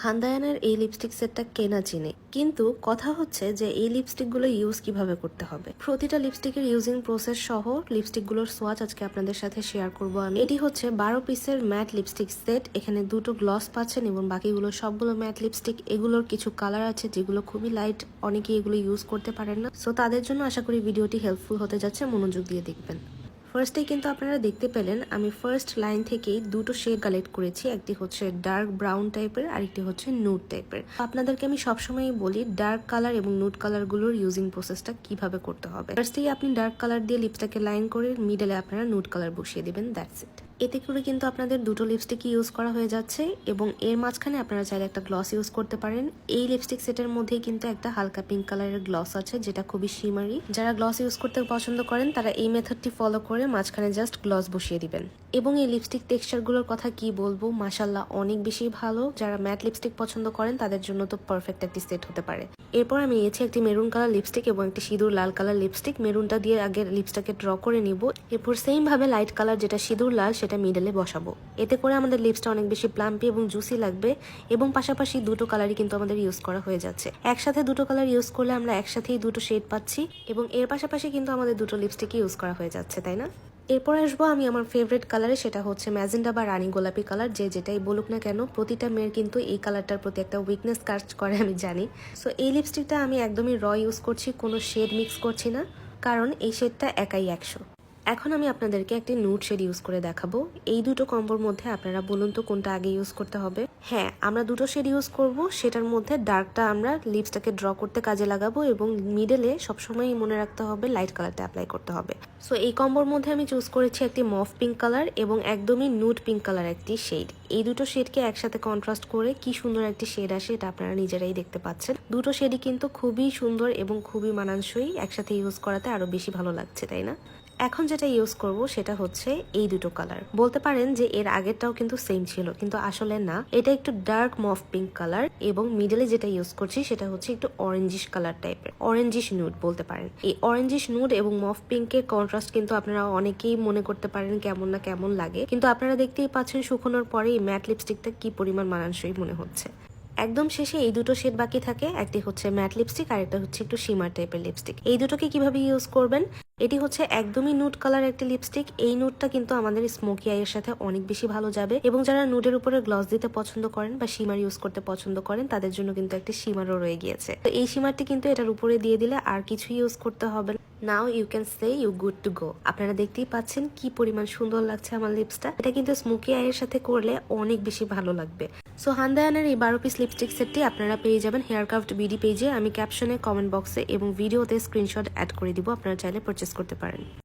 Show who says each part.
Speaker 1: হান্দায়ানের এই লিপস্টিক সেটটা কেনা চিনে, কিন্তু কথা হচ্ছে যে এই লিপস্টিকগুলো ইউজ কিভাবে করতে হবে। প্রতিটা লিপস্টিকের ইউজিং প্রসেস সহ লিপস্টিকগুলোর সোয়াচ আজকে আপনাদের সাথে শেয়ার করব আমি। এটি হচ্ছে 12 পিসের ম্যাট লিপস্টিক সেট। এখানে দুটো গ্লস পাচ্ছেন এবং বাকিগুলো সবগুলো ম্যাট লিপস্টিক। এগুলোর কিছু কালার আছে যেগুলো খুবই লাইট, অনেকেই এগুলো ইউজ করতে পারেন না। সো তাদের জন্য আশা করি ভিডিওটি হেল্পফুল হতে যাচ্ছে, মনোযোগ দিয়ে দেখবেন। ফার্স্টেই কিন্তু আপনারা দেখতে পেলেন আমি ফার্স্ট লাইন থেকেই দুটো শেড কালেক্ট করেছি। একটি হচ্ছে ডার্ক ব্রাউন টাইপের, আরেকটি হচ্ছে নুড টাইপের। আপনাদেরকে আমি সবসময় বলি ডার্ক কালার এবং নুড কালারগুলোর ইউজিং প্রসেসটা কিভাবে করতে হবে। ফার্স্টেই আপনি ডার্ক কালার দিয়ে লিপসটাকে লাইন করে মিডলে আপনারা নুড কালার বসিয়ে দিবেন, দ্যাটস ইট। এতে করে কিন্তু আপনাদের দুটো লিপস্টিক ইউজ করা হয়ে যাচ্ছে এবং এর মাঝখানে আপনারা চাইলে একটা গ্লস ইউজ করতে পারেন। এই লিপস্টিক সেটের মধ্যেই কিন্তু একটা হালকা পিঙ্ক কালারের গ্লস আছে যেটা খুবই শিমারি। যারা গ্লস ইউজ করতে পছন্দ করেন তারা এই মেথডটি ফলো করে মাঝখানে জাস্ট গ্লস বসিয়ে দিবেন। এবং এই লিপস্টিক টেক্সচারগুলোর কথা কি বলবো, মাশাল্লাহ অনেক বেশি ভালো। যারা ম্যাট লিপস্টিক পছন্দ করেন তাদের জন্য তো পারফেক্ট একটি সেট হতে পারে। এরপর আমি নিয়েছি একটি মেরুন কালার লিপস্টিক এবং একটি সিঁদুর লাল কালার লিপস্টিক। মেরুনটা দিয়ে আগে লিপসটাকে ড্র করে নিব, এরপর সেম ভাবে লাইট কালার যেটা সিঁদুর লাল সেটা মিডলে বসাবো। এতে করে আমাদের লিপসটা অনেক বেশি প্লাম্পি এবং জুসি লাগবে এবং পাশাপাশি দুটো কালারই কিন্তু আমাদের ইউজ করা হয়ে যাচ্ছে। একসাথে দুটো কালার ইউজ করলে আমরা একসাথেই দুটো শেড পাচ্ছি এবং এর পাশাপাশি কিন্তু আমাদের দুটো লিপস্টিক ইউজ করা হয়ে যাচ্ছে, তাই না? এরপর আসবো আমি আমার ফেভারিট কালারে, সেটা হচ্ছে ম্যাজেন্ডা বা রানী গোলাপি কালার। যে যেটাই বলুক না কেন প্রতিটা মেয়ের কিন্তু এই কালারটার প্রতি একটা উইকনেস কাজ করে, আমি জানি। সো এই লিপস্টিকটা আমি একদমই র ইউজ করছি, কোনো শেড মিক্স করছি না, কারণ এই শেডটা একাই 100। এখন আমি আপনাদেরকে একটি নুড শেড ইউজ করে দেখাবো। এই দুটো কম্বোর মধ্যে আপনারা বলুন তো কোনটা আগে ইউজ করতে হবে। হ্যাঁ, আমরা দুটো শেড ইউজ করব। সেটার মধ্যে ডার্কটা আমরা লিপসটাকে ড্র করতে কাজে লাগাবো এবং মিডলে সবসময় মনে রাখতে হবে লাইট কালারটা অ্যাপ্লাই করতে হবে। সো এই কম্বোর মধ্যে আমি চুজ করেছি একটি মফ পিঙ্ক কালার এবং একদমই নুড পিঙ্ক কালার একটি শেড। এই দুটো শেডকে একসাথে কন্ট্রাস্ট করে কি সুন্দর একটি শেড আসে এটা আপনারা নিজেরাই দেখতে পাচ্ছেন। দুটো শেডই কিন্তু খুবই সুন্দর এবং খুবই মানানসই, একসাথে ইউজ করাতে আরো বেশি ভালো লাগছে, তাই না? এখন যেটা ইউজ করব সেটা হচ্ছে এই দুটো কালার। বলতে পারেন যে এর আগেরটাও কিন্তু সেম ছিল, কিন্তু আসলে না, এটা একটু ডার্ক মফ পিঙ্ক কালার এবং মিডলে যেটা ইউজ করছি সেটা হচ্ছে একটু অরেঞ্জিশ কালার টাইপের, অরেঞ্জিশ নুড বলতে পারেন। এই অরেঞ্জিশ নুড এবং মফ পিঙ্কের কন্ট্রাস্ট কিন্তু আপনারা অনেকেই মনে করতে পারেন কেমন না কেমন লাগে, কিন্তু আপনারা দেখতেই পাচ্ছেন শুকানোর পরে এই ম্যাট লিপস্টিকটা কি পরিমাণ মানানসই মনে হচ্ছে। একদম শেষে এই দুটো শেড বাকি থাকে, একটি হচ্ছে ম্যাট লিপস্টিক আর একটা হচ্ছে একটু শিমার টাইপের লিপস্টিক। এই দুটোকে কিভাবে ইউজ করবেন, এটি হচ্ছে একদমই নুড কালার একটি লিপস্টিক। এই নুডটা কিন্তু আমাদের স্মোকি আইয়ের সাথে অনেক বেশি ভালো যাবে এবং যারা নুডের উপরে গ্লস দিতে পছন্দ করেন বা শিমার ইউজ করতে পছন্দ করেন তাদের জন্য কিন্তু একটি শিমারও রয়ে গিয়েছে। তো এই শিমারটি কিন্তু এটার উপরে দিয়ে দিলে আর কিছু ইউজ করতে হবে না। Now you can say you good to go. আপনারা দেখতেই পাচ্ছেন কি পরিমাণ সুন্দর লাগছে আমার লিপসটা। এটা কিন্তু স্মোকি আইয়ের সাথে করলে অনেক বেশি ভালো লাগবে। সো হান্দায়ানের এই 12 পিস লিপস্টিক সেটটি আপনারা পেয়ে যাবেন হেয়ার ক্রাফট বিডি পেজে। আমি ক্যাপশনে, কমেন্ট বক্সে এবং ভিডিওতে স্ক্রিনশট অ্যাড করে দিব, আপনারা চাইলে পারচেস করতে পারেন।